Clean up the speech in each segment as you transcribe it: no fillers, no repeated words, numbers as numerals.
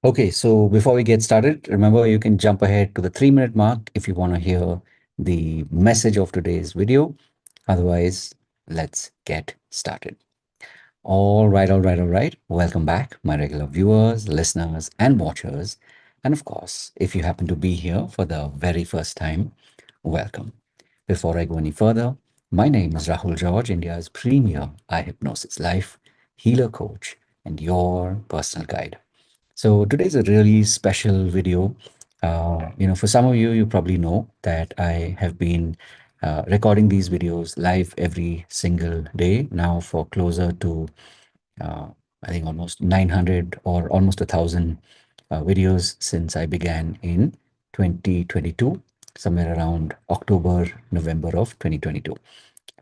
Okay, so before we get started, remember you can jump ahead to the 3 minute mark if you want to hear the message of today's video. Otherwise, let's get started. All right. Welcome back, my regular viewers, listeners, and watchers. And of course, if you happen to be here for the very first time, welcome. Before I go any further, my name is Rahul George, India's premier eye hypnosis life healer coach and your personal guide. So today's a really special video. For some of you, you probably know that I have been recording these videos live every single day now for closer to, uh, I think, almost 900 or almost 1,000 videos since I began in 2022, somewhere around October, November of 2022.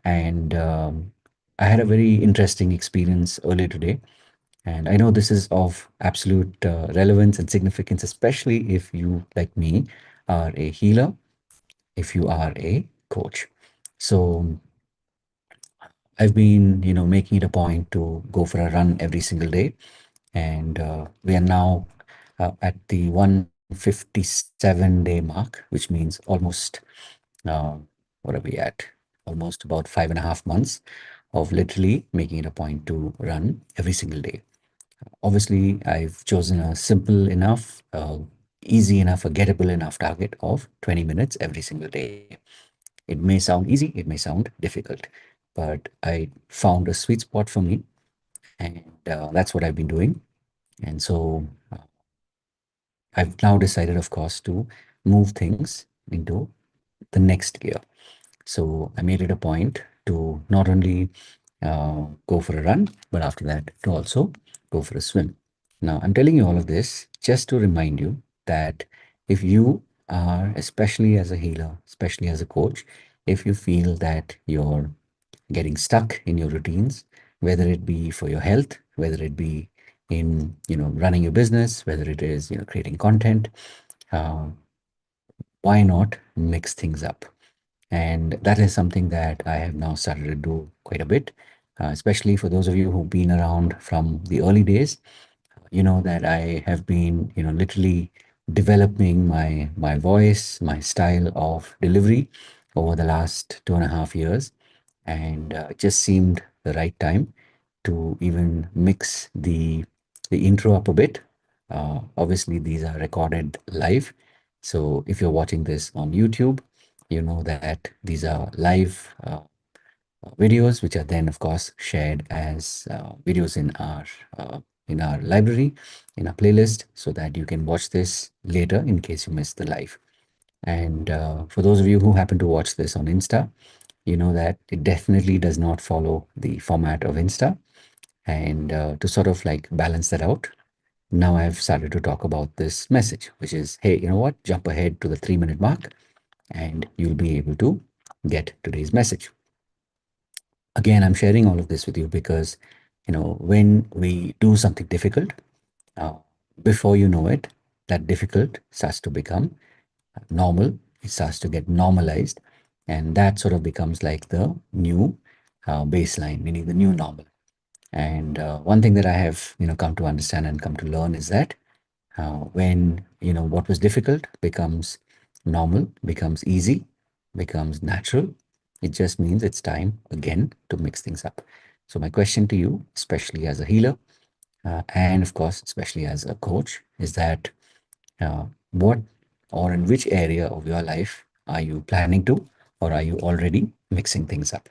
And I had a very interesting experience earlier today, and I know this is of absolute relevance and significance, especially if you, like me, are a healer, if you are a coach. So I've been, making it a point to go for a run every single day. And we are now at the 157-day mark, which means almost, uh, what are we at? Almost about 5.5 months of literally making it a point to run every single day. Obviously, I've chosen a simple enough, easy enough, a gettable enough target of 20 minutes every single day. It may sound easy, it may sound difficult, but I found a sweet spot for me, and that's what I've been doing. And so I've now decided, of course, to move things into the next gear. So I made it a point to not only go for a run, but after that to also go for a swim. Now, I'm telling you all of this just to remind you that if you are, especially as a healer, especially as a coach, if you feel that you're getting stuck in your routines, whether it be for your health, whether it be in running your business, whether it is creating content, uh, why not mix things up? And that is something that I have now started to do quite a bit, especially for those of you who've been around from the early days. You know that I have been, literally developing my voice, my style of delivery over the last 2.5 years, and it just seemed the right time to even mix the intro up a bit. Obviously, these are recorded live, so if you're watching this on YouTube, you know that these are live videos, which are then, of course, shared as videos in our library, in our playlist, so that you can watch this later in case you missed the live. And for those of you who happen to watch this on Insta, you know that it definitely does not follow the format of Insta. And to sort of like balance that out, now I've started to talk about this message, which is, hey, you know what? Jump ahead to the 3 minute mark and you'll be able to get today's message. Again, I'm sharing all of this with you because, when we do something difficult, uh, before you know it, that difficult starts to become normal. It starts to get normalized. And that sort of becomes like the new baseline, meaning the new normal. And one thing that I have, come to understand and come to learn is that when, what was difficult becomes normal, becomes easy, becomes natural, it just means it's time again to mix things up. So my question to you, especially as a healer, and of course, especially as a coach, is that what or in which area of your life are you planning to, or are you already mixing things up?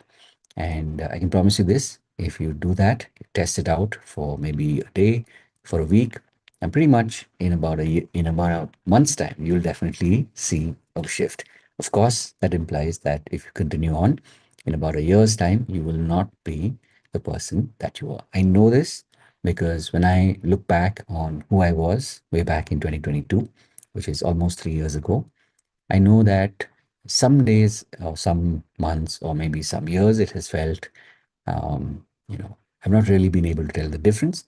And I can promise you this, if you do that, test it out for maybe a day, for a week, and pretty much in about a month's time, you'll definitely see a shift. Of course, that implies that if you continue on, in about a year's time, you will not be the person that you are. I know this because when I look back on who I was way back in 2022, which is almost 3 years ago, I know that some days or some months or maybe some years it has felt, I've not really been able to tell the difference.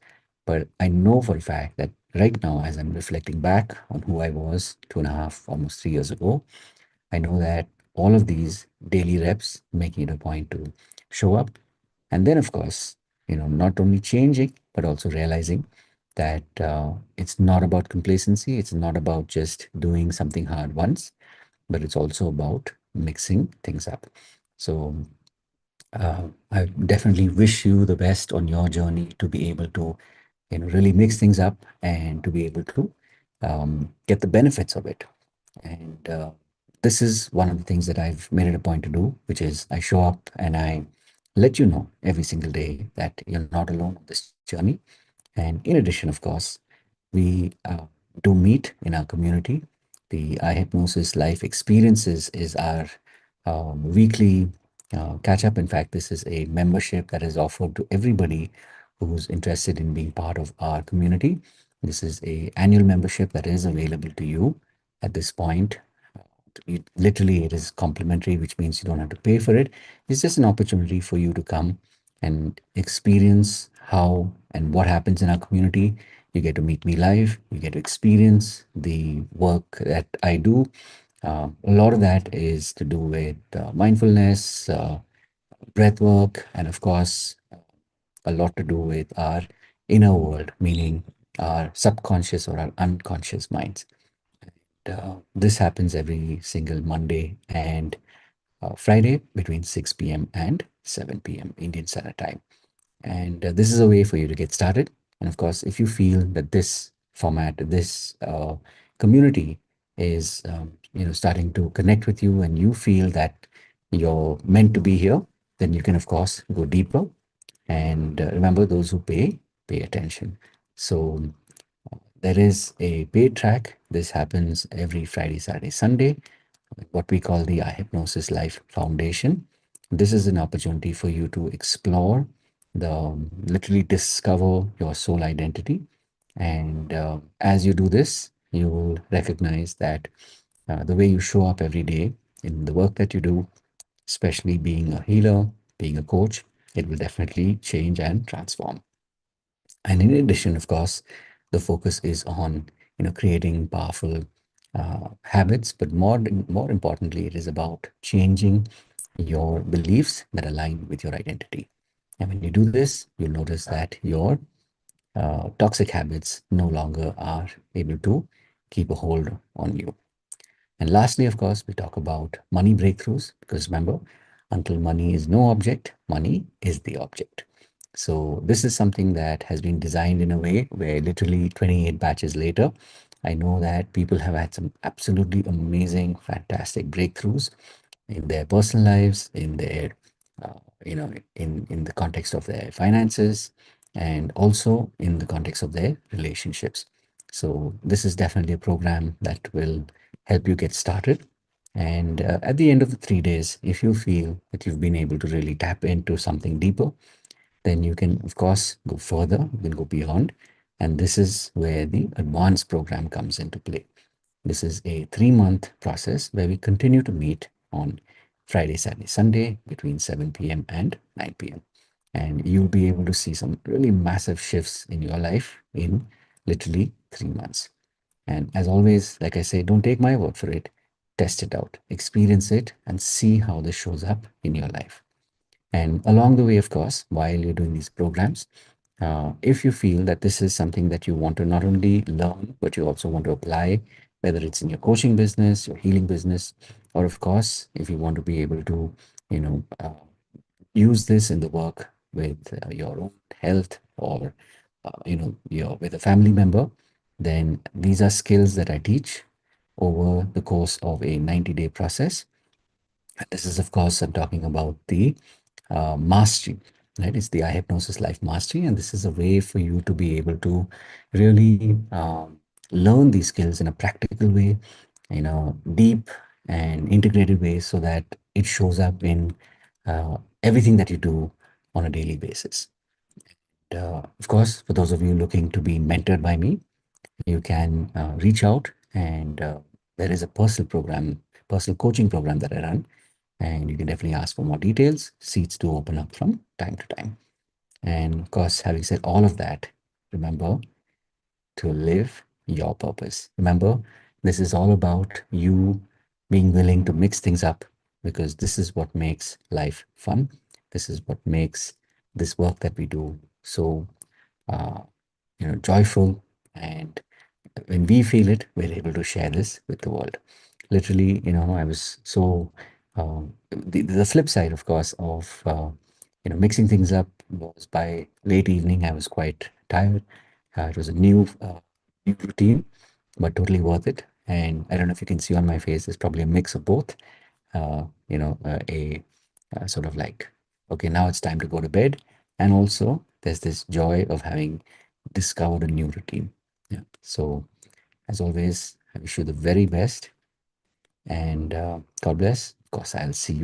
But I know for a fact that right now, as I'm reflecting back on who I was 2.5, almost 3 years ago, I know that all of these daily reps, making it a point to show up. And then, of course, not only changing, but also realizing that it's not about complacency, it's not about just doing something hard once, but it's also about mixing things up. So I definitely wish you the best on your journey to be able to, really mix things up and to be able to get the benefits of it. And this is one of the things that I've made it a point to do, which is I show up and I let you know every single day that you're not alone on this journey. And in addition, of course, we do meet in our community. The eye hypnosis life experiences is our weekly catch up. In fact, this is a membership that is offered to everybody who's interested in being part of our community. This is a annual membership that is available to you at this point. Literally, it is complimentary, which means you don't have to pay for it. It's just an opportunity for you to come and experience how and what happens in our community. You get to meet me live, you get to experience the work that I do. A lot of that is to do with mindfulness, breath work, and of course, a lot to do with our inner world, meaning our subconscious or our unconscious minds. This happens every single Monday and Friday between 6 p.m. and 7 p.m. Indian Standard Time. And this is a way for you to get started. And of course, if you feel that this format, this community is, starting to connect with you, and you feel that you're meant to be here, then you can, of course, go deeper. And remember, those who pay attention. So there is a paid track. This happens every Friday, Saturday, Sunday, what we call the Hypnosis Life Foundation. This is an opportunity for you to explore literally discover your soul identity. And as you do this, you will recognize that the way you show up every day in the work that you do, especially being a healer, being a coach, it will definitely change and transform. And in addition, of course, the focus is on creating powerful habits, but more importantly, it is about changing your beliefs that align with your identity. And when you do this, you'll notice that your toxic habits no longer are able to keep a hold on you. And lastly, of course, we talk about money breakthroughs because remember, until money is no object, money is the object. So this is something that has been designed in a way where literally 28 batches later, I know that people have had some absolutely amazing, fantastic breakthroughs in their personal lives, in their, in the context of their finances, and also in the context of their relationships. So this is definitely a program that will help you get started. And at the end of the 3 days, if you feel that you've been able to really tap into something deeper, then you can, of course, go further, you can go beyond. And this is where the advanced program comes into play. This is a 3-month process where we continue to meet on Friday, Saturday, Sunday between 7 p.m. and 9 p.m. And you'll be able to see some really massive shifts in your life in literally 3 months. And as always, like I say, don't take my word for it. Test it out, experience it, and see how this shows up in your life. And along the way, of course, while you're doing these programs, if you feel that this is something that you want to not only learn, but you also want to apply, whether it's in your coaching business, your healing business, or of course, if you want to be able to, you know, uh, use this in the work with your own health or, your with a family member, then these are skills that I teach over the course of a 90-day process. This is, of course, I'm talking about the mastery, right? It's the eye hypnosis life mastery, and this is a way for you to be able to really learn these skills in a practical way, in a deep and integrated way, so that it shows up in everything that you do on a daily basis. Of course, for those of you looking to be mentored by me, you can reach out, and there is a personal coaching program that I run, and you can definitely ask for more details. Seats do open up from time to time. And of course, having said all of that, remember to live your purpose. Remember, this is all about you being willing to mix things up because this is what makes life fun. This is what makes this work that we do so uh, joyful, and when we feel it, we're able to share this with the world. Literally, I was so the flip side, of course, of mixing things up was by late evening. I was quite tired. It was a new routine, but totally worth it. And I don't know if you can see on my face, there's probably a mix of both. A sort of like, okay, now it's time to go to bed, and also there's this joy of having discovered a new routine. Yeah. So, as always, I wish you the very best, and God bless. Of course, I'll see you.